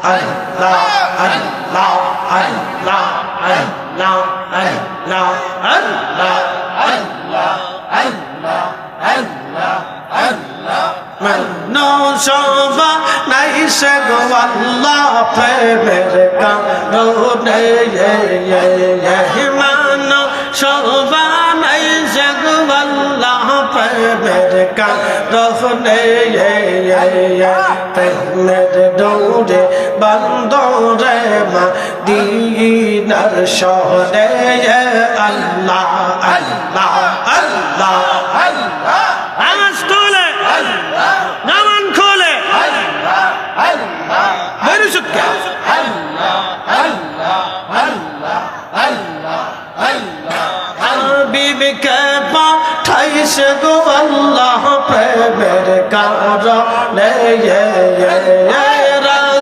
আল্লাহ আল্লাহ আল্লাহ আল্লাহ আল্লাহ আল্লাহ আল্লাহ আল্লাহ আল্লাহ আল্লাহ মানুষবা নাই সে গো আল্লাহ প্রেমের কারণে মানুষবা নাই সে গো আল্লাহ প্রেমের কারণে প্রেমের দৌড়ে বন্দরে মদিনার শহরে আল্লাহ আল্লাহ আল্লাহ আল্লাহ আওয়াজ তুলে নামান খোলে বেরুসুকা হাবিবকে পাঠাইছে গো আল্লাহ প্রেমের কারণে